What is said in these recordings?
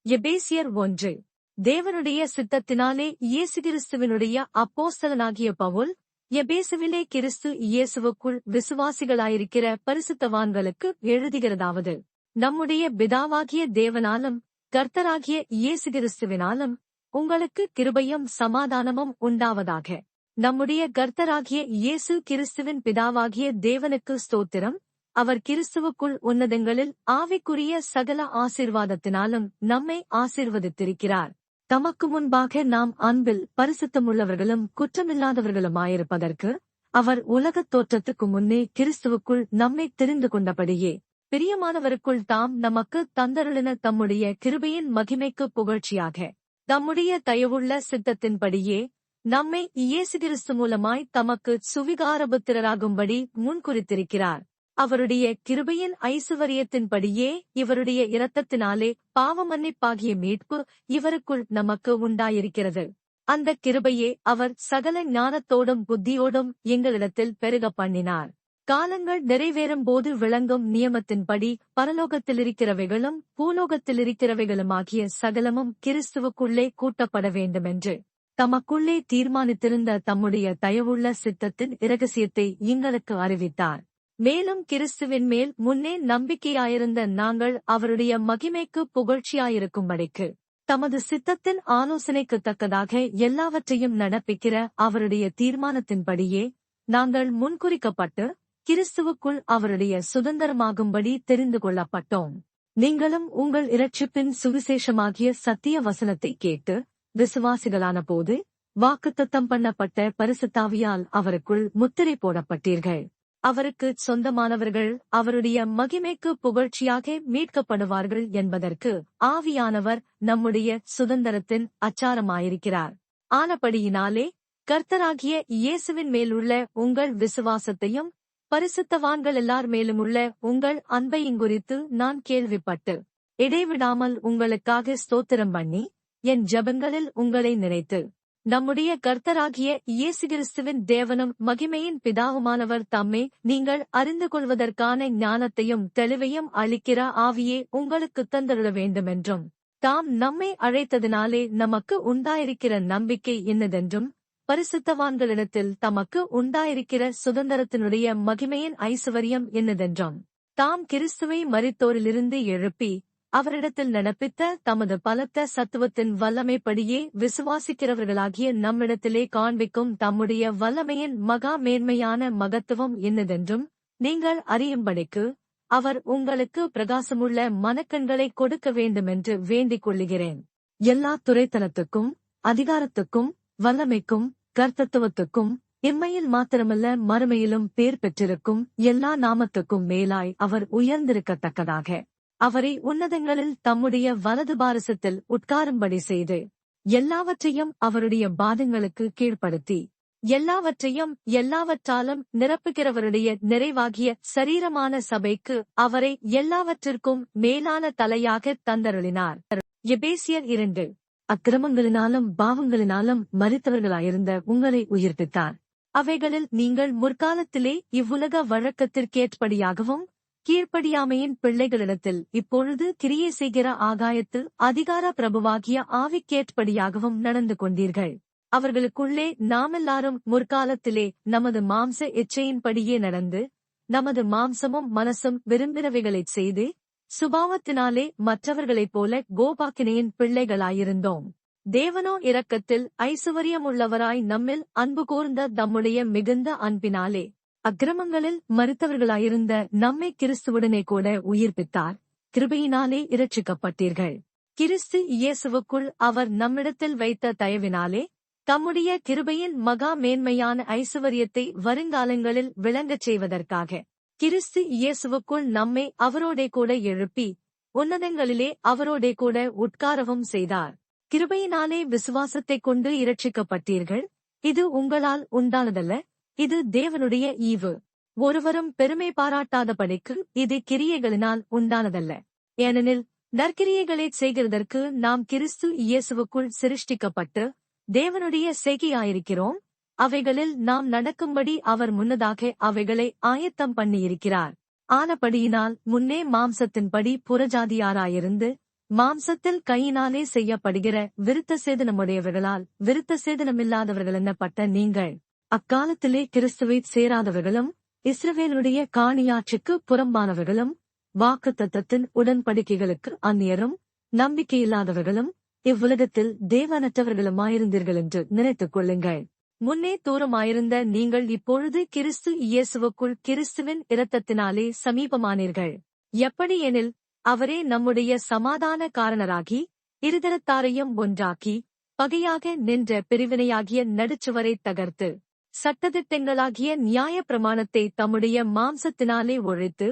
எபேசியர் 1. தேவனுடைய சித்தத்தினாலே இயேசு கிறிஸ்துவினுடைய அப்போஸ்தலனாகிய பவுல், எபேசுவிலே கிறிஸ்து இயேசுவுக்குள் விசுவாசிகளாயிருக்கிற பரிசுத்தவான்களுக்கு எழுதுகிறதாவது: நம்முடைய பிதாவாகிய தேவனாலும் கர்த்தராகிய இயேசு கிறிஸ்துவினாலும் உங்களுக்கு கிருபையும் சமாதானமும் உண்டாவதாக. நம்முடைய கர்த்தராகிய இயேசு கிறிஸ்துவின் பிதாவாகிய தேவனுக்கு ஸ்தோத்திரம். அவர் கிறிஸ்துவுக்குள் உன்னதங்களில் ஆவிக்குரிய சகல ஆசீர்வாதத்தினாலும் நம்மை ஆசீர்வதித்திருக்கிறார். தமக்கு முன்பாக நாம் அன்பில் பரிசுத்தமுள்ளவர்களும் குற்றமில்லாதவர்களுமாயிருப்பதற்கு அவர் உலகத் தோற்றத்துக்கு முன்னே கிறிஸ்துவுக்குள் நம்மை தெரிந்து கொண்டபடியே பிரியமானவருக்குள் தாம் நமக்கு தந்தருளின தம்முடைய கிருபையின் மகிமைக்கு புகழ்ச்சியாக தம்முடைய தயவுள்ள சித்தத்தின்படியே நம்மை இயேசு கிறிஸ்து மூலமாய் தமக்கு சுவிகாரபுத்திரராகும்படி முன்குறித்திருக்கிறார். அவருடைய கிருபையின் ஐசுவரியத்தின்படியே இவருடைய இரத்தத்தினாலே பாவமன்னிப்பாகிய மீட்பு இவருக்குள் நமக்கு உண்டாயிருக்கிறது. அந்த கிருபையே அவர் சகல ஞானத்தோடும் புத்தியோடும் எங்களிடத்தில் பெருக பண்ணினார். காலங்கள் நிறைவேறும்போது விளங்கும் நியமத்தின்படி பரலோகத்திலிருக்கிறவைகளும் பூலோகத்திலிருக்கிறவைகளுமாகிய சகலமும் கிறிஸ்துவுக்குள்ளே கூட்டப்பட வேண்டுமென்று தமக்குள்ளே தீர்மானித்திருந்த தம்முடைய தயவுள்ள சித்தத்தின் இரகசியத்தை எங்களுக்கு அறிவித்தார். மேலும் கிறிஸ்துவின் மேல் முன்னே நம்பிக்கையாயிருந்த நாங்கள் அவருடைய மகிமைக்கு புகழ்ச்சியாயிருக்கும்படிக்கு தமது சித்தத்தின் ஆலோசனைக்குத் தக்கதாக எல்லாவற்றையும் நடப்பிக்கிற அவருடைய தீர்மானத்தின்படியே நாங்கள் முன்குறிக்கப்பட்டு கிறிஸ்துவுக்குள் அவருடைய சுதந்திரமாகும்படி தெரிந்து கொள்ளப்பட்டோம். நீங்களும் உங்கள் இரட்சிப்பின் சுவிசேஷமாகிய சத்திய வசனத்தை கேட்டு விசுவாசிகளான போது வாக்குத்தத்தம் பண்ணப்பட்ட பரிசுத்தாவியால் அவருக்குள் முத்திரை போடப்பட்டீர்கள். அவருக்கு சொந்தமானவர்கள் அவருடைய மகிமைக்கு புகழ்ச்சியாக மீட்கப்படுவார்கள் என்பதற்கு ஆவியானவர் நம்முடைய சுதந்திரத்தின் அச்சாரமாயிருக்கிறார். ஆனபடியினாலே கர்த்தராகிய இயேசுவின் மேலுள்ள உங்கள் விசுவாசத்தையும் பரிசுத்தவான்கள் எல்லார் மேலுமுள்ள உங்கள் அன்பையுங்குறித்து நான் கேள்விப்பட்டு இடைவிடாமல் உங்களுக்காக ஸ்தோத்திரம் பண்ணி என் ஜெபங்களில் உங்களை நினைத்து நம்முடைய கர்த்தராகிய இயேசு கிறிஸ்துவின் தேவனும் மகிமையின் பிதாவுமானவர் தம்மை நீங்கள் அறிந்து கொள்வதற்கான ஞானத்தையும் தெளிவையும் அளிக்கிற ஆவியே உங்களுக்கு தந்தருள வேண்டுமென்றும் தாம் நம்மை அழைத்ததினாலே நமக்கு உண்டாயிருக்கிற நம்பிக்கை என்னதென்றும் பரிசுத்தவான்களிடத்தில் தமக்கு உண்டாயிருக்கிற சுதந்திரத்தினுடைய மகிமையின் ஐசுவரியம் என்னதென்றும் தாம் கிறிஸ்துவை மரித்தோரிலிருந்து எழுப்பி அவரிடத்தில் நடப்பித்த தமது பலத்த சத்துவத்தின் வல்லமைப்படியே விசுவாசிக்கிறவர்களாகிய நம்மிடத்திலே காண்பிக்கும் தம்முடைய வல்லமையின் மகா மேன்மையான மகத்துவம் என்னதென்றும் நீங்கள் அறியும்படிக்கு அவர் உங்களுக்கு பிரகாசமுள்ள மனக்கண்களை கொடுக்க வேண்டுமென்று வேண்டிக் கொள்ளுகிறேன். எல்லா துரைத்தனத்துக்கும் அதிகாரத்துக்கும் வல்லமைக்கும் கர்த்தத்துவத்துக்கும் இம்மையில் மாத்திரமல்ல மறுமையிலும் பேர் பெற்றிருக்கும் எல்லா நாமத்துக்கும் மேலாய் அவர் உயர்ந்திருக்கத்தக்கதாக அவரை உன்னதங்களில் தம்முடைய வலது பாரசத்தில் உட்காரும்படி செய்து எல்லாவற்றையும் அவருடைய பாதங்களுக்கு கீழ்ப்படுத்தி எல்லாவற்றையும் எல்லாவற்றாலும் நிரப்புகிறவருடைய நிறைவாகிய சரீரமான சபைக்கு அவரை எல்லாவற்றிற்கும் மேலான தலையாக தந்தருளினார். எபேசியர் 2. அக்கிரமங்களினாலும் பாவங்களினாலும் மரித்தவர்களாயிருந்த உங்களை உயிர்ப்பித்தார். அவைகளில் நீங்கள் முற்காலத்திலே இவ்வுலக வழக்கத்திற்கேற்படியாகவும் கீழ்ப்படியாமையின் பிள்ளைகளிடத்தில் இப்பொழுது கிரியை செய்கிற ஆகாயத்து அதிகார பிரபுவாகிய ஆவிக்கேற்படியாகவும் நடந்து கொண்டீர்கள். அவர்களுக்குள்ளே நாமெல்லாரும் முற்காலத்திலே நமது மாம்ச இச்சையின்படியே நடந்து நமது மாம்சமும் மனசும் விரும்பினவைகளைச் செய்து சுபாவத்தினாலே மற்றவர்களைப் போல கோபாக்கினையின் பிள்ளைகளாயிருந்தோம். தேவனோ இரக்கத்தில் ஐசுவரியமுள்ளவராய் நம்மில் அன்பு கூர்ந்த தம்முடைய மிகுந்த அன்பினாலே அக்கிரமங்களில் மரித்தவர்களாயிருந்த நம்மை கிறிஸ்துவுடனே கூட உயிர்ப்பித்தார். கிருபையினாலே இரட்சிக்கப்பட்டீர்கள். கிறிஸ்து இயேசுவுக்குள் அவர் நம்மிடத்தில் வைத்த தயவினாலே தம்முடைய கிருபையின் மகா மேன்மையான ஐசுவரியத்தை வருங்காலங்களில் விளங்கச் செய்வதற்காக கிறிஸ்து இயேசுவுக்குள் நம்மை அவரோடே கூட எழுப்பி உன்னதங்களிலே அவரோடே கூட உட்காரவும் செய்தார். கிருபையினாலே விசுவாசத்தைக் கொண்டு இரட்சிக்கப்பட்டீர்கள். இது உங்களால் உண்டானதல்ல, இது தேவனுடைய ஈவு. ஒருவரும் பெருமை பாராட்டாதபடிக்கு இது கிரியைகளினால் உண்டானதல்ல. ஏனெனில் நற்கிரியைகளைச் செய்கிறதற்கு நாம் கிறிஸ்து இயேசுவுக்குள் சிருஷ்டிக்கப்பட்டு தேவனுடைய செய்கையாயிருக்கிறோம். அவைகளில் நாம் நடக்கும்படி அவர் முன்னதாக அவைகளை ஆயத்தம் பண்ணியிருக்கிறார். ஆனபடியினால் முன்னே மாம்சத்தின்படி புறஜாதியாராயிருந்து மாம்சத்தில் கையினாலே செய்யப்படுகிற விருத்த சேதனமுடையவர்களால் விருத்த சேதனமில்லாதவர்கள் என்னப்பட்ட நீங்கள் அக்காலத்திலே கிறிஸ்துவை சேராதவர்களும் இஸ்ரவேலுடைய காணியாட்சிக்கு புறம்பானவர்களும் வாக்குத்தத்தத்தின் உடன்படிக்கைகளுக்கு அந்நியரும் நம்பிக்கையில்லாதவர்களும் இவ்வுலகத்தில் தேவனற்றவர்களுமாயிருந்தீர்கள் என்று நினைத்துக் கொள்ளுங்கள். முன்னே தூரமாயிருந்த நீங்கள் இப்பொழுது கிறிஸ்து இயேசுவுக்குள் கிறிஸ்துவின் இரத்தத்தினாலே சமீபமானீர்கள். எப்படி எனில் அவரே நம்முடைய சமாதான காரணராகி இருதரத்தாரையும் ஒன்றாக்கி பகையாக நின்ற பிரிவினையாகிய நடுச்சுவரை தகர்த்து சட்டதிட்டங்களாகிய நியாய பிரமாணத்தை தம்முடைய மாம்சத்தினாலே ஒழித்து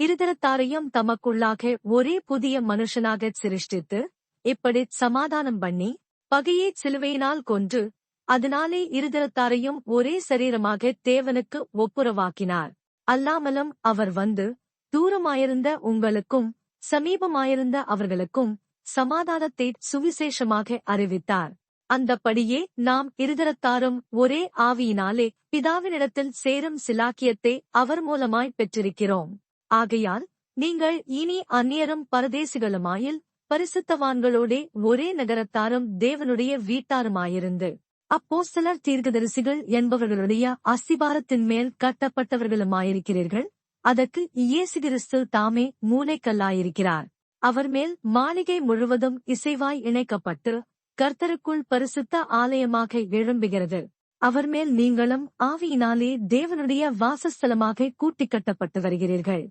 இருதரத்தாரையும் தமக்குள்ளாக ஒரே புதிய மனுஷனாகச் சிருஷ்டித்து இப்படி சமாதானம் பண்ணி பகையைச் சிலுவையினால் கொன்று அதனாலே இருதரத்தாரையும் ஒரே சரீரமாக தேவனுக்கு ஒப்புரவாக்கினார். அல்லாமலும் அவர் வந்து தூரமாயிருந்த உங்களுக்கும் சமீபமாயிருந்த அவர்களுக்கும் சமாதானத்தை சுவிசேஷமாக அறிவித்தார். அந்தப்படியே நாம் இருதரத்தாரும் ஒரே ஆவியினாலே பிதாவினிடத்தில் சேரும் சிலாக்கியத்தை அவர் மூலமாய் பெற்றிருக்கிறோம். ஆகையால் நீங்கள் இனி அந்நியரும் பரதேசிகளுமாயில் பரிசுத்தவான்களோடே ஒரே நகரத்தாரும் தேவனுடைய வீட்டாருமாயிருந்து அப்போஸ்தலர் தீர்க்கதரிசிகள் என்பவர்களுடைய அஸ்திபாரத்தின் மேல் கட்டப்பட்டவர்களுமாயிருக்கிறீர்கள். அதற்கு இயேசு கிறிஸ்து தாமே மூலைக்கல்லாயிருக்கிறார். அவர் மேல் மாளிகை முழுவதும் இசைவாய் இணைக்கப்பட்டு கர்த்தருக்குள் பரிசுத்த ஆலயமாக எழும்புகிறது. அவர் மேல் நீங்களும் ஆவியினாலே தேவனுடைய வாசஸ்தலமாக கூட்டிக் கட்டப்பட்டு வருகிறீர்கள்.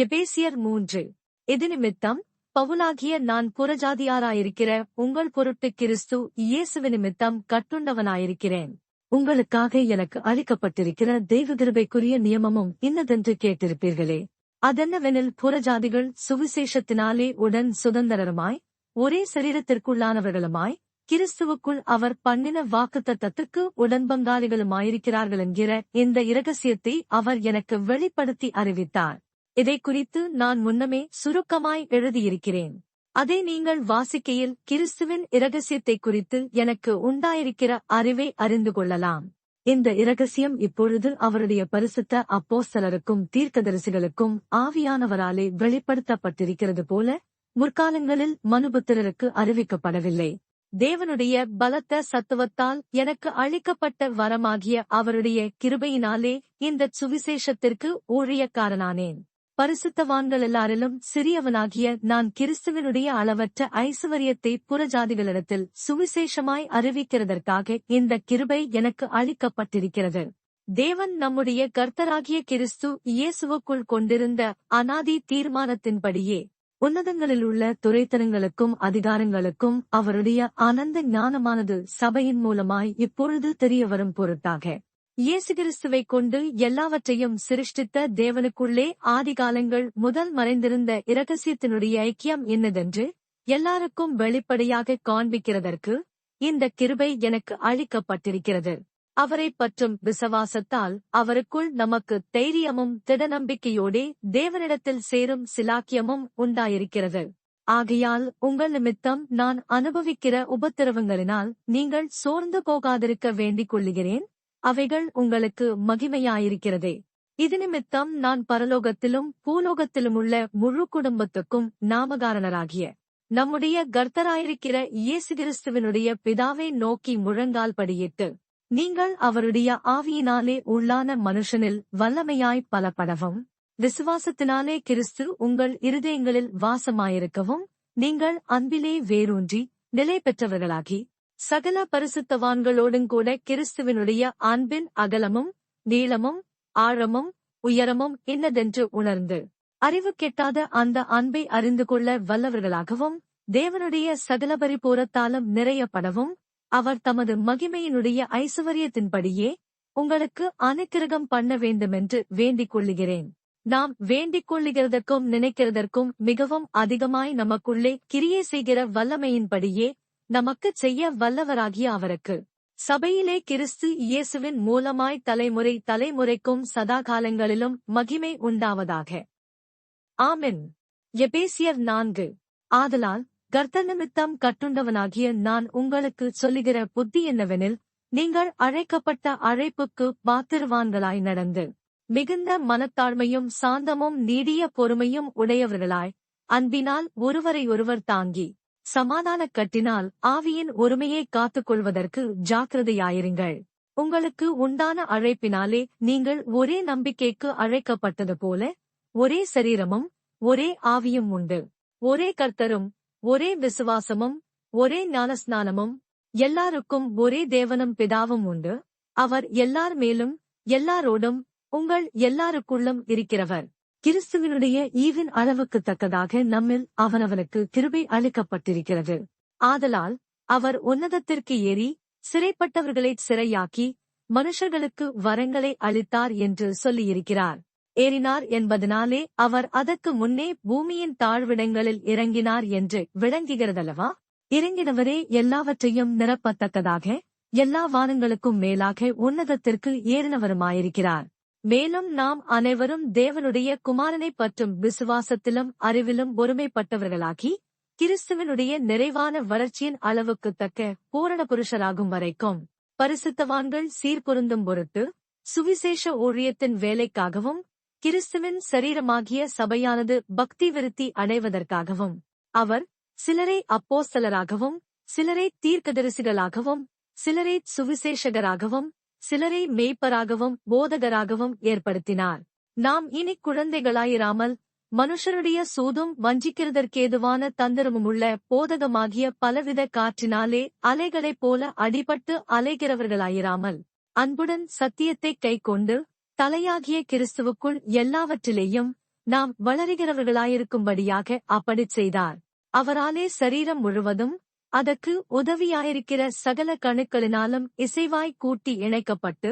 எபேசியர் 3. இது நிமித்தம் பவுலாகிய நான் புறஜாதியாராயிருக்கிற உங்கள் பொருட்டு கிறிஸ்து இயேசுவி நிமித்தம் கட்டுண்டவனாயிருக்கிறேன். உங்களுக்காக எனக்கு அளிக்கப்பட்டிருக்கிற தெய்வகிருபைக்குரிய நியமமும் இன்னதென்று கேட்டிருப்பீர்களே. அதென்னவெனில் புறஜாதிகள் சுவிசேஷத்தினாலே உடன் சுதந்திரருமாய் ஒரே சரீரத்திற்குள்ளானவர்களுமாய் கிறிஸ்துவுக்குள் அவர் பண்ணின வாக்குத்தத்தத்துக்கு உடன்பங்காளிகளுமாயிருக்கிறார்கள் என்கிற இந்த இரகசியத்தை அவர் எனக்கு வெளிப்படுத்தி அறிவித்தார். இதை குறித்து நான் முன்னமே சுருக்கமாய் எழுதியிருக்கிறேன். அதை நீங்கள் வாசிக்கையில் கிறிஸ்துவின் இரகசியத்தை குறித்து எனக்கு உண்டாயிருக்கிற அறிவை அறிந்து கொள்ளலாம். இந்த இரகசியம் இப்பொழுது அவருடைய பரிசுத்த அப்போஸ்தலருக்கும் தீர்க்கதரிசிகளுக்கும் ஆவியானவராலே வெளிப்படுத்தப்பட்டிருக்கிறது போல முற்காலங்களில் மனுபுத்திரருக்கு அறிவிக்கப்படவில்லை. தேவனுடைய பலத்த சத்துவத்தால் எனக்கு அளிக்கப்பட்ட வரமாகிய அவருடைய கிருபையினாலே இந்த சுவிசேஷத்திற்கு ஊழியக்காரனானேன். பரிசுத்தவான்கள் எல்லாரிலும் சிறியவனாகிய நான் கிறிஸ்துவனுடைய அளவற்ற ஐசுவரியத்தை புறஜாதிகளிடத்தில் சுவிசேஷமாய் அறிவிக்கிறதற்காக இந்த கிருபை எனக்கு அளிக்கப்பட்டிருக்கிறது. தேவன் நம்முடைய கர்த்தராகிய கிறிஸ்து இயேசுவுக்குள் கொண்டிருந்த அநாதி தீர்மானத்தின்படியே உன்னதங்களிலுள்ள துரைத்தனங்களுக்கும் அதிகாரங்களுக்கும் அவருடைய ஆனந்த ஞானமானது சபையின் மூலமாய் இப்பொழுது தெரியவரும் பொருட்டாக இயேசு கிறிஸ்துவைக் கொண்டு எல்லாவற்றையும் சிருஷ்டித்த தேவனுக்குள்ளே ஆதிகாலங்கள் முதல் மறைந்திருந்த இரகசியத்தினுடைய ஐக்கியம் என்னதென்று எல்லாருக்கும் வெளிப்படையாக காண்பிக்கிறதற்கு இந்த கிருபை எனக்கு அளிக்கப்பட்டிருக்கிறது. அவரை பற்றும் விசுவாசத்தால் அவருக்குள் நமக்கு தைரியமும் திடநம்பிக்கையோடே தேவனிடத்தில் சேரும் சிலாக்கியமும் உண்டாயிருக்கிறது. ஆகையால் உங்கள் நிமித்தம் நான் அனுபவிக்கிற உபத்திரவங்களினால் நீங்கள் சோர்ந்து போகாதிருக்க வேண்டிக் கொள்ளுகிறேன். அவைகள் உங்களுக்கு மகிமையாயிருக்கிறதே. இது நிமித்தம் நான் பரலோகத்திலும் பூலோகத்திலுமுள்ள முழு குடும்பத்துக்கும் நாமகாரணராகிய நம்முடைய கர்த்தராயிருக்கிற இயேசு கிறிஸ்துவினுடைய பிதாவை நோக்கி முழங்கால் படியிட்டு நீங்கள் அவருடைய ஆவியினாலே உள்ளான மனுஷனில் வல்லமையாய் பலப்படவும் விசுவாசத்தினாலே கிறிஸ்து உங்கள் இருதயங்களில் வாசமாயிருக்கவும் நீங்கள் அன்பிலே வேரூன்றி நிலை பெற்றவர்களாகி சகல பரிசுத்தவான்களோடுங்கூட கிறிஸ்துவினுடைய அன்பின் அகலமும் நீளமும் ஆழமும் உயரமும் இன்னதென்று உணர்ந்து அறிவு கெட்டாத அந்த அன்பை அறிந்து கொள்ள வல்லவர்களாகவும் தேவனுடைய சகல பரிபூரத்தாலும் நிறையப்படவும் அவர் தமது மகிமையினுடைய ஐசுவரியத்தின்படியே உங்களுக்கு அனுக்கிரகம் பண்ண வேண்டுமென்று வேண்டிக் கொள்ளுகிறேன். நாம் வேண்டிக் கொள்ளுகிறதற்கும் நினைக்கிறதற்கும் மிகவும் அதிகமாய் நமக்குள்ளே கிரியை செய்கிற வல்லமையின்படியே நமக்குச் செய்ய வல்லவராகிய அவருக்கு சபையிலே கிறிஸ்து இயேசுவின் மூலமாய் தலைமுறை தலைமுறைக்கும் சதாகாலங்களிலும் மகிமை உண்டாவதாக. ஆமென். எபேசியர் 4. ஆதலால் கர்த்தர் நிமித்தம் கட்டுண்டவனாகிய நான் உங்களுக்கு சொல்லுகிற புத்தி என்னவெனில், நீங்கள் அழைக்கப்பட்ட அழைப்புக்கு பாத்திரவான்களாய் நடந்து மிகுந்த மனத்தாழ்மையும் சாந்தமும் நீடிய பொறுமையும் உடையவர்களாய் அன்பினால் ஒருவரையொருவர் தாங்கி சமாதானக் கட்டினால் ஆவியின் ஒருமையை காத்துக்கொள்வதற்கு ஜாக்கிரதையாயிருங்கள். உங்களுக்கு உண்டான அழைப்பினாலே நீங்கள் ஒரே நம்பிக்கைக்கு அழைக்கப்பட்டது போல ஒரே சரீரமும் ஒரே ஆவியும் உண்டு. ஒரே கர்த்தரும் ஒரே விசுவாசமும் ஒரே ஞானஸ்நானமும் எல்லாருக்கும் ஒரே தேவனும் பிதாவும் உண்டு. அவர் எல்லார் மேலும் எல்லாரோடும் உங்கள் எல்லாருக்குள்ளும் இருக்கிறவர். கிறிஸ்துவினுடைய ஈவின் அளவுக்குத் தக்கதாக நம்மில் அவனவனுக்கு கிருபை அளிக்கப்பட்டிருக்கிறது. ஆதலால் அவர் உன்னதத்திற்கு ஏறி சிறைப்பட்டவர்களைச் சிறையாக்கி மனுஷர்களுக்கு வரங்களை அளித்தார் என்று சொல்லியிருக்கிறார். ஏறினார் என்பதனாலே அவர் அதற்கு முன்னே பூமியின் தாழ்விடங்களில் இறங்கினார் என்று விளங்குகிறதல்லவா? இறங்கினவரே எல்லாவற்றையும் நிரப்பத்தக்கதாக எல்லா வானங்களுக்கும் மேலாக உன்னதத்திற்கு ஏறினவருமாயிருக்கிறார். மேலும் நாம் அனைவரும் தேவனுடைய குமாரனைப் பற்றும் விசுவாசத்திலும் அறிவிலும் ஒருமைப்பட்டவர்களாகி கிறிஸ்துவனுடைய நிறைவான வளர்ச்சியின் அளவுக்குத் தக்க பூரண புருஷராகும் வரைக்கும் பரிசுத்தவான்கள் சீர்பொருந்தும் பொருட்டு சுவிசேஷ ஊழியத்தின் வேலைக்காகவும் கிறிஸ்துவின் சரீரமாகிய சபையானது பக்தி விருத்தி அடைவதற்காகவும் அவர் சிலரை அப்போஸ்தலராகவும் சிலரை தீர்க்கதரிசிகளாகவும் சிலரை சுவிசேஷகராகவும் சிலரை மேய்ப்பராகவும் போதகராகவும் ஏற்படுத்தினார். நாம் இனி குழந்தைகளாயிராமல் மனுஷருடைய சூதும் வஞ்சிக்கிறதற்கேதுவான தந்திரமுமுள்ள போதகமாகிய பலவித காற்றினாலே அலைகளைப் போல அடிபட்டு அலைகிறவர்களாயிராமல் அன்புடன் சத்தியத்தைக் கைக்கொண்டு தலையாகிய கிறிஸ்துவுக்குள் எல்லாவற்றிலேயும் நாம் வளருகிறவர்களாயிருக்கும்படியாக அப்படிச் செய்தார். அவராலே சரீரம் முழுவதும் அதற்கு உதவியாயிருக்கிற சகல கணுக்களினாலும் இசைவாய் கூட்டி இணைக்கப்பட்டு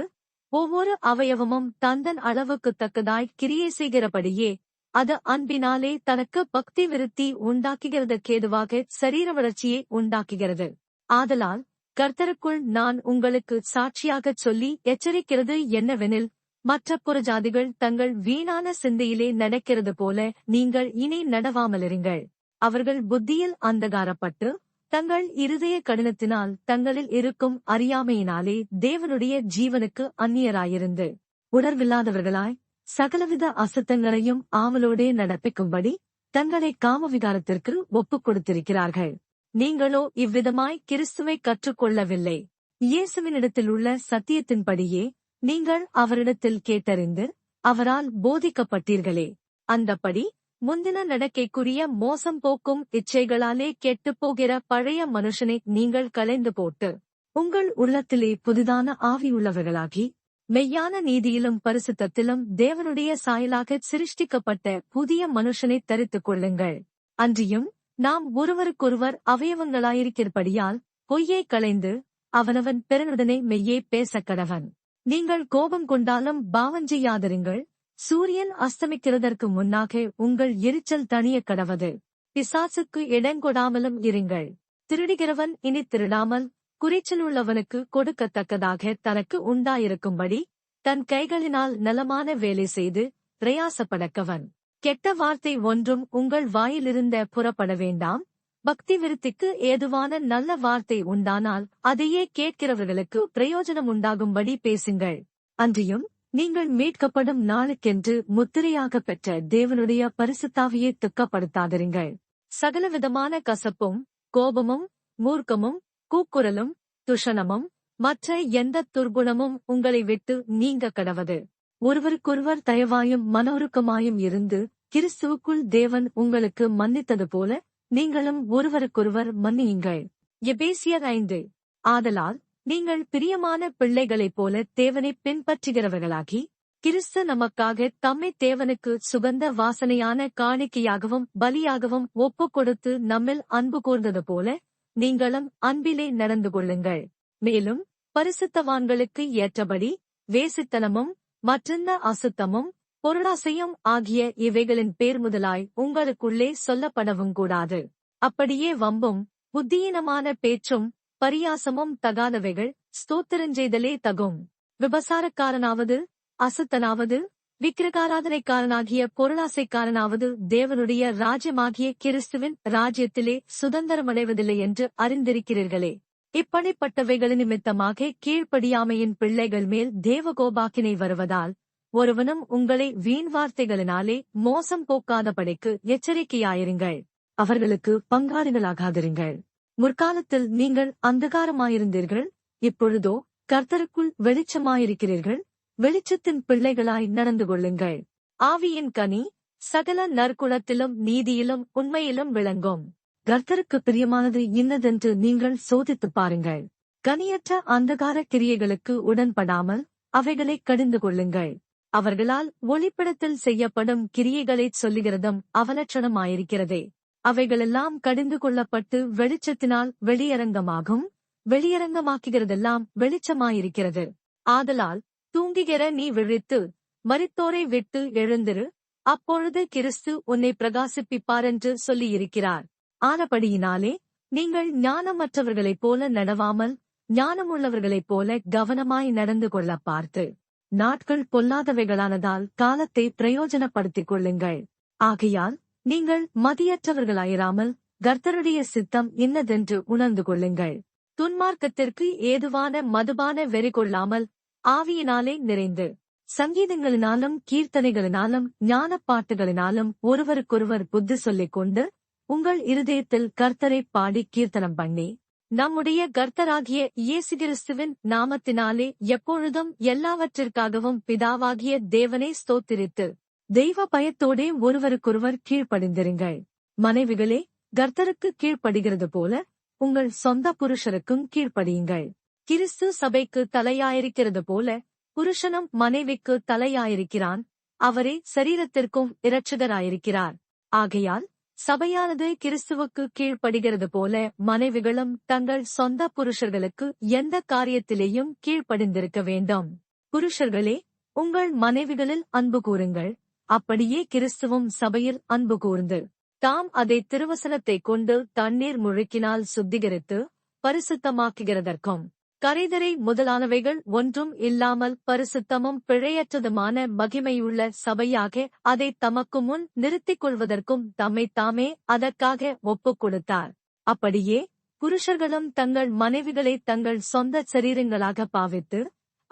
ஒவ்வொரு அவயவமும் தந்தன் அளவுக்குத் தக்கதாய் கிரியை செய்கிறபடியே அது அன்பினாலே தனக்கு பக்தி விருத்தி உண்டாக்குகிறதற்கேதுவாக சரீர வளர்ச்சியை உண்டாக்குகிறது. ஆதலால் கர்த்தருக்குள் நான் உங்களுக்கு சாட்சியாகச் சொல்லி எச்சரிக்கிறது என்னவெனில், மற்ற புறஜாதிகள் தங்கள் வீணான சிந்தையிலே நடக்கிறது போல நீங்கள் இனி நடவாமலிருங்கள். அவர்கள் புத்தியில் அந்தகாரப்பட்டு தங்கள் இருதய கடினத்தினால் தங்களில் இருக்கும் அறியாமையினாலே தேவனுடைய ஜீவனுக்கு அந்நியராயிருந்து உணர்வில்லாதவர்களாய் சகலவித அசுத்தங்களையும் ஆவலோடே நடப்பிக்கும்படி தங்களை காமவிகாரத்திற்கு ஒப்புக் கொடுத்திருக்கிறார்கள். நீங்களோ இவ்விதமாய் கிறிஸ்துவை கற்றுக்கொள்ளவில்லை. இயேசுவினிடத்திலுள்ள சத்தியத்தின்படியே நீங்கள் அவரிடத்தில் கேட்டறிந்து அவரால் போதிக்கப்பட்டீர்களே. அந்தப்படி முந்தின நடக்கைக்குரிய மோசம் போக்கும் இச்சைகளாலே கெட்டுப்போகிற பழைய மனுஷனை நீங்கள் களைந்து போட்டு உங்கள் உள்ளத்திலே புதிதான ஆவியுள்ளவர்களாகி மெய்யான நீதியிலும் பரிசுத்தத்திலும் தேவனுடைய சாயலாகச் சிருஷ்டிக்கப்பட்ட புதிய மனுஷனைத் தரித்துக் கொள்ளுங்கள். அன்றியும் நாம் ஒருவருக்கொருவர் அவயவங்களாயிருக்கிறபடியால் பொய்யை களைந்து அவனவன் பிறனுடனே மெய்யே பேசக்கடவன். நீங்கள் கோபம் கொண்டாலும் பாவஞ்செய்யாதிருங்கள். சூரியன் அஸ்தமிக்கிறதற்கு முன்னாக உங்கள் எரிச்சல் தணிய கடவது. பிசாசுக்கு இடங்கொடாமலும் இருங்கள். திருடுகிறவன் இனி திருடாமல் குறிச்சலுள்ளவனுக்கு கொடுக்கத்தக்கதாக தனக்கு உண்டாயிருக்கும்படி தன் கைகளினால் நலமான வேலை செய்து பிரயாசப்படக்கவன். கெட்ட வார்த்தை ஒன்றும் உங்கள் வாயிலிருந்த புறப்பட வேண்டாம். பக்தி விருத்திக்கு ஏதுவான நல்ல வார்த்தை உண்டானால் அதையே கேட்கிறவர்களுக்கு பிரயோஜனம் உண்டாகும்படி பேசுங்கள். அன்றியும் நீங்கள் மீட்கப்படும் நாளுக்கென்று முத்திரையாக பெற்ற தேவனுடைய பரிசுத்தாவியை துக்கப்படுத்தாதிருங்கள். சகலவிதமான கசப்பும் கோபமும் மூர்க்கமும் கூக்குரலும் துஷணமும் மற்ற எந்த துர்குணமும் உங்களை விட்டு நீங்க கடவது. ஒருவருக்கொருவர் தயவாயும் மனோருக்கமாயும் இருந்து கிறிஸ்துவுக்குள் தேவன் உங்களுக்கு மன்னித்தது போல நீங்களும் ஒருவருக்கொருவர் மன்னியுங்கள். எபேசியர் 5. ஆதலால் நீங்கள் பிரியமான பிள்ளைகளைப் போல தேவனைப் பின்பற்றுகிறவர்களாகி கிறிஸ்து நமக்காக தம்மை தேவனுக்கு சுகந்த வாசனையான காணிக்கையாகவும் பலியாகவும் ஒப்புக் கொடுத்து நம்மில் அன்பு கூர்ந்தது போல நீங்களும் அன்பிலே நடந்து கொள்ளுங்கள். மேலும் பரிசுத்தவான்களுக்கு ஏற்றபடி வேசித்தனமும் மற்றெந்த அசுத்தமும் பொருளாசையும் ஆகிய இவைகளின் பேர் முதலாய் உங்களுக்குள்ளே சொல்லப்படவும் கூடாது. அப்படியே வம்பும் புத்தியீனமான பேச்சும் பரியாசமும் தகாதவைகள். ஸ்தோத்திரஞ்செய்தலே தகும். விபசாரக்காரனாவது அசுத்தனாவது விக்கிரகாராதனைக்காரனாகிய பொருளாசைக்காரனாவது தேவனுடைய ராஜ்யமாகிய கிறிஸ்துவின் ராஜ்யத்திலே சுதந்திரமடைவதில்லை என்று அறிந்திருக்கிறீர்களே. இப்படிப்பட்டவைகளின் நிமித்தமாக கீழ்ப்படியாமையின் பிள்ளைகள் மேல் தேவகோபாக்கினை வருவதால் ஒருவனும் உங்களை வீண் வார்த்தைகளினாலே மோசம் போக்காதபடிக்கு எச்சரிக்கையாயிருங்கள். அவர்களுக்கு பங்காளிகளாகாதிருங்கள். முற்காலத்தில் நீங்கள் அந்தகாரமாயிருந்தீர்கள், இப்பொழுதோ கர்த்தருக்குள் வெளிச்சமாயிருக்கிறீர்கள். வெளிச்சத்தின் பிள்ளைகளாய் நடந்து கொள்ளுங்கள். ஆவியின் கனி சகல நற்குணத்திலும் நீதியிலும் உண்மையிலும் விளங்கும். கர்த்தருக்கு பிரியமானது இன்னதென்று நீங்கள் சோதித்துப் பாருங்கள். கனியற்ற அந்தகார கிரியைகளுக்கு உடன்படாமல் அவைகளை கடிந்து கொள்ளுங்கள். அவர்களால் ஒளிப்படத்தில் செய்யப்படும் கிரியைகளைச் சொல்லுகிறதும் அவலட்சணமாயிருக்கிறதே. அவைகளெல்லாம் கடிந்து கொள்ளப்பட்டு வெளிச்சத்தினால் வெளியரங்கமாகும். வெளியரங்கமாக்குகிறதெல்லாம் வெளிச்சமாயிருக்கிறது. ஆதலால் தூங்குகிற நீ விழித்து மரித்தோரை விட்டு எழுந்திரு, அப்பொழுது கிறிஸ்து உன்னை பிரகாசிப்பிப்பாரென்று சொல்லியிருக்கிறார். ஆனபடியினாலே நீங்கள் ஞானமற்றவர்களைப் போல நடவாமல் ஞானமுள்ளவர்களைப் போல கவனமாய் நடந்து கொள்ள பார்த்து, நாட்கள் பொல்லாதவைகளானதால் காலத்தை பிரயோஜனப்படுத்திக் கொள்ளுங்கள். ஆகையால் நீங்கள் மதியற்றவர்களாயிராமல் கர்த்தருடைய சித்தம் இன்னதென்று உணர்ந்து கொள்ளுங்கள். துன்மார்க்கத்திற்கு ஏதுவான மதுபான வெறி கொள்ளாமல் ஆவியினாலே நிறைந்து சங்கீதங்களினாலும் கீர்த்தனைகளினாலும் ஞானப்பாட்டுகளினாலும் ஒருவருக்கொருவர் புத்தி சொல்லிக் கொண்டு உங்கள் இருதயத்தில் கர்த்தரைப் பாடி கீர்த்தனம் பண்ணி, நம்முடைய கர்த்தராகிய இயேசு கிறிஸ்துவின் நாமத்தினாலே எப்பொழுதும் எல்லாவற்றிற்காகவும் பிதாவாகிய தேவனை ஸ்தோத்திரித்து தெய்வ பயத்தோடே ஒருவருக்கொருவர் கீழ்ப்படிந்திருங்கள். மனைவிகளே, கர்த்தருக்கு கீழ்ப்படுகிறது போல உங்கள் சொந்த புருஷருக்கும் கீழ்ப்படியுங்கள். கிறிஸ்து சபைக்கு தலையாயிருக்கிறது போல புருஷனும் மனைவிக்கு தலையாயிருக்கிறான். அவரே சரீரத்திற்கும் இரட்சகராயிருக்கிறார். ஆகையால் சபையானது கிறிஸ்துவுக்கு கீழ்ப்படுகிறது போல மனைவிகளும் தங்கள் சொந்த புருஷர்களுக்கு எந்த காரியத்திலேயும் கீழ்ப்படிந்திருக்க வேண்டும். புருஷர்களே, உங்கள் மனைவிகளில் அன்பு கூறுங்கள். அப்படியே கிறிஸ்துவும் சபையில் அன்பு கூர்ந்து தாம் அதை திருவசனத்தைக் கொண்டு தண்ணீர் முழுக்கினால் சுத்திகரித்து பரிசுத்தமாக்குகிறதற்கும் கரைதரை முதலானவைகள் ஒன்றும் இல்லாமல் பரிசுத்தமும் பிழையற்றதுமான மகிமையுள்ள சபையாக அதை தமக்கு முன் நிறுத்திக் கொள்வதற்கும் தம்மைத்தாமே அதற்காக ஒப்புக் கொடுத்தார். அப்படியே புருஷர்களும் தங்கள் மனைவிகளை தங்கள் சொந்த சரீரங்களாக பாவித்து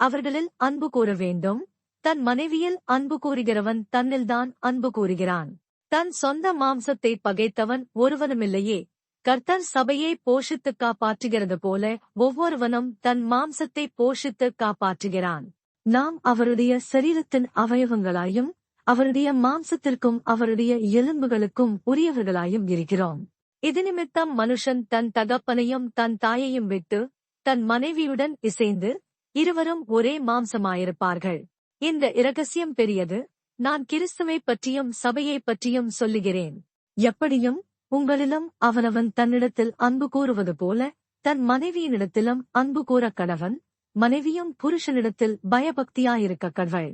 அவர்களில் அன்பு கூற வேண்டும். தன் மனைவியில் அன்பு கூறுகிறவன் தன்னில்தான் அன்பு கூறுகிறான். தன் சொந்த மாம்சத்தை பகைத்தவன் ஒருவனுமில்லையே. கர்த்தர் சபையை போஷித்துக் காப்பாற்றுகிறது போல ஒவ்வொருவனும் தன் மாம்சத்தை போஷித்துக் காப்பாற்றுகிறான். நாம் அவருடைய சரீரத்தின் அவயவங்களாயும் அவருடைய மாம்சத்திற்கும் அவருடைய எலும்புகளுக்கும் உரியவர்களாயும் இருக்கிறோம். இது நிமித்தம் மனுஷன் தன் தகப்பனையும் தன் தாயையும் விட்டு தன் மனைவியுடன் இசைந்து இருவரும் ஒரே மாம்சமாயிருப்பார்கள். இந்த இரகசியம் பெரியது. நான் கிறிஸ்துவைப் பற்றியும் சபையைப் பற்றியும் சொல்லுகிறேன். எப்படியும் உங்களிலும் அவனவன் தன்னிடத்தில் அன்பு கூறுவது போல தன் மனைவியினிடத்திலும் அன்பு கூற கடவன். மனைவியும் புருஷனிடத்தில் பயபக்தியாயிருக்க கடவள்.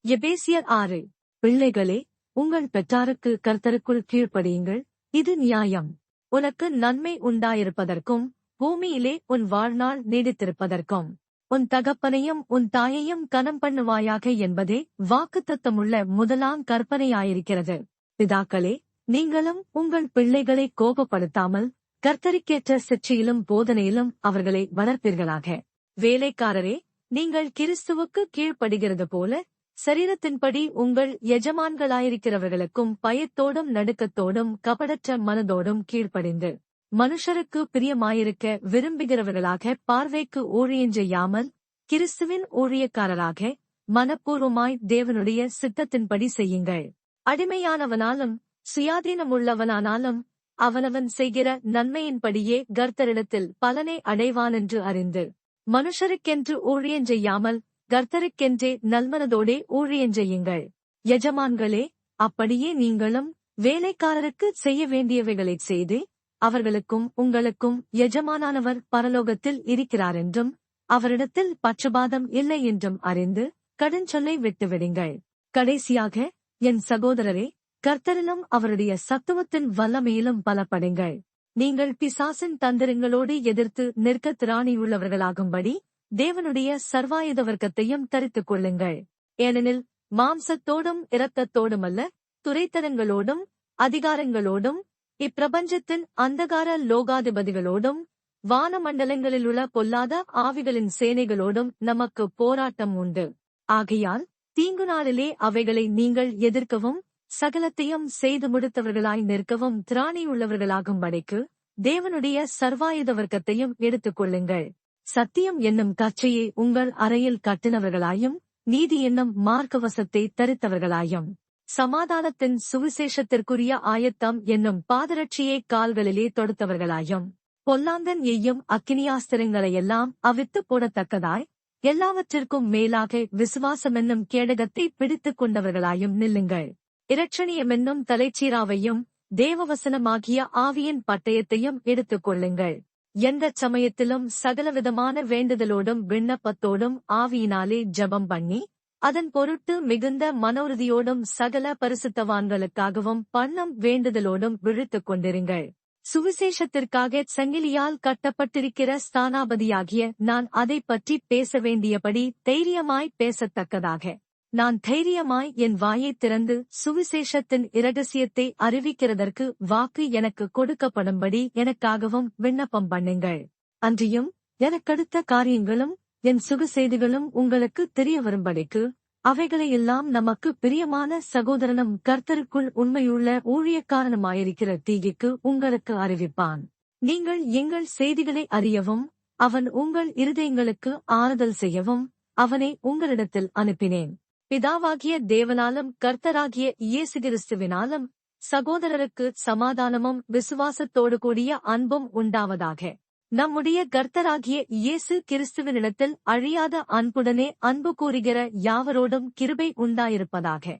எபேசியர் 6. பிள்ளைகளே, உங்கள் பெற்றாருக்கு கர்த்தருக்குள் கீழ்ப்படியுங்கள். இது நியாயம். உனக்கு நன்மை உண்டாயிருப்பதற்கும் பூமியிலே உன் வாழ்நாள் நீடித்திருப்பதற்கும் உன் தகப்பனையும் உன் தாயையும் கனம் பண்ணுவாயாக என்பதே வாக்குத்தத்தமுள்ள முதலாம் கற்பனையாயிருக்கிறது. பிதாக்களே, நீங்களும் உங்கள் பிள்ளைகளை கோபப்படுத்தாமல் கர்த்தருக்கேற்ற சிற்றையிலும் போதனையிலும் அவர்களை வளர்ப்பீர்களாக. வேலைக்காரரே, நீங்கள் கிறிஸ்துவுக்கு கீழ்ப்படுகிறது போல சரீரத்தின்படி உங்கள் எஜமான்களாயிருக்கிறவர்களுக்கும் பயத்தோடும் நடுக்கத்தோடும் கபடற்ற மனதோடும் கீழ்ப்படிந்து மனுஷருக்கு பிரியமாயிருக்க விரும்புகிறவர்களாக பார்வைக்கு ஊழியம் செய்யாமல் கிறிஸ்துவின் ஊழியக்காரராக மனப்பூர்வமாய் தேவனுடைய சித்தத்தின்படி செய்யுங்கள். அடிமையானவனாலும் சுயாதீனமுள்ளவனானாலும் அவனவன் செய்கிற நன்மையின்படியே கர்த்தரிடத்தில் பலனை அடைவானென்று அறிந்து மனுஷருக்கென்று ஊழியம் செய்யாமல் கர்த்தருக்கென்றே நல்மனதோடே ஊழியம் செய்யுங்கள். எஜமான்களே, அப்படியே நீங்களும் வேலைக்காரருக்கு செய்ய வேண்டியவைகளைச் செய்து அவர்களுக்கும் உங்களுக்கும் எஜமானானவர் பரலோகத்தில் இருக்கிறாரென்றும் அவரிடத்தில் பட்சபாதம் இல்லை என்றும் அறிந்து கடுஞ்சொல்லை விட்டுவிடுங்கள். கடைசியாக என் சகோதரரே, கர்த்தரிலும் அவருடைய சத்துவத்தின் வல்லமையிலும் பலப்படுங்கள். நீங்கள் பிசாசின் தந்திரங்களோடு எதிர்த்து நிற்க திராணியுள்ளவர்களாகும்படி தேவனுடைய சர்வாயுத வர்க்கத்தையும் தரித்துக் கொள்ளுங்கள். ஏனெனில் மாம்சத்தோடும் இரத்தத்தோடுமல்ல, துரைத்தனங்களோடும் அதிகாரங்களோடும் இப்பிரபஞ்சத்தின் அந்தகார லோகாதிபதிகளோடும் வானமண்டலங்களிலுள்ள பொல்லாத ஆவிகளின் சேனைகளோடும் நமக்கு போராட்டம் உண்டு. ஆகையால் தீங்கு நாளிலே அவைகளை நீங்கள் எதிர்க்கவும் சகலத்தையும் செய்து முடித்தவர்களாய் நிற்கவும் திராணியுள்ளவர்களாகும்படிக்கு தேவனுடைய சர்வாயுத வர்க்கத்தையும் எடுத்துக் கொள்ளுங்கள். சத்தியம் என்னும் கச்சையை உங்கள் அறையில் கட்டினவர்களாயும் நீதி என்னும் மார்க்கவசத்தை தரித்தவர்களாயும் சமாதானத்தின் சுவிசேஷத்திற்குரிய ஆயத்தம் என்னும் பாதரட்சியை கால்களிலே தொடுத்தவர்களாயும் பொல்லாந்தன் எய்யும் அக்கினியாஸ்திரங்களையெல்லாம் அவித்து போடத்தக்கதாய் எல்லாவற்றிற்கும் மேலாக விசுவாசமென்னும் கேடகத்தை பிடித்துக் கொண்டவர்களாயும் நில்லுங்கள். இரட்சணியமென்னும் தலைச்சீராவையும் தேவவசனமாகிய ஆவியின் பட்டயத்தையும் எடுத்துக் கொள்ளுங்கள். எந்தச் சமயத்திலும் சகலவிதமான வேண்டுதலோடும் விண்ணப்பத்தோடும் ஆவியினாலே ஜெபம் பண்ணி அதன் பொருட்டு மிகுந்த மனோருதியோடும் சகல பரிசுத்தவான்களுக்காகவும் பண்ணம் வேண்டுதலோடும் விழித்துக் கொண்டிருங்கள். சுவிசேஷத்திற்காக சங்கிலியால் கட்டப்பட்டிருக்கிற ஸ்தானாபதியாகிய நான் அதைப் பற்றி பேச வேண்டியபடி தைரியமாய் பேசத்தக்கதாக நான் தைரியமாய் என் வாயைத் திறந்து சுவிசேஷத்தின் இரகசியத்தை அறிவிக்கிறதற்கு வாக்கு எனக்கு கொடுக்கப்படும்படி எனக்காகவும் விண்ணப்பம் பண்ணுங்கள். அன்றியும் எனக்கடுத்த காரியங்களும் என் சுகசெய்திகளும் உங்களுக்கு தெரிய வரும்படிக்கு அவைகளையெல்லாம் நமக்கு பிரியமான சகோதரனும் கர்த்தருக்குள் உண்மையுள்ள ஊழியக்காரனுமாயிருக்கிற தீகிக்கு உங்களுக்கு அறிவிப்பான். நீங்கள் எங்கள் செய்திகளை அறியவும் அவன் உங்கள் இருதயங்களுக்கு ஆறுதல் செய்யவும் அவனை உங்களிடத்தில் அனுப்பினேன். பிதாவாகிய தேவனாலும் கர்த்தராகிய இயேசு கிறிஸ்துவினாலும் சகோதரருக்கு சமாதானமும் விசுவாசத்தோடு கூடிய அன்பும் உண்டாவதாக. நம்முடைய கர்த்தராகிய இயேசு கிறிஸ்துவினிடத்தில் அழியாத அன்புடனே அன்பு கூறுகிற யாவரோடும் கிருபை உண்டாயிருப்பதாக.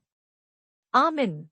ஆமென்.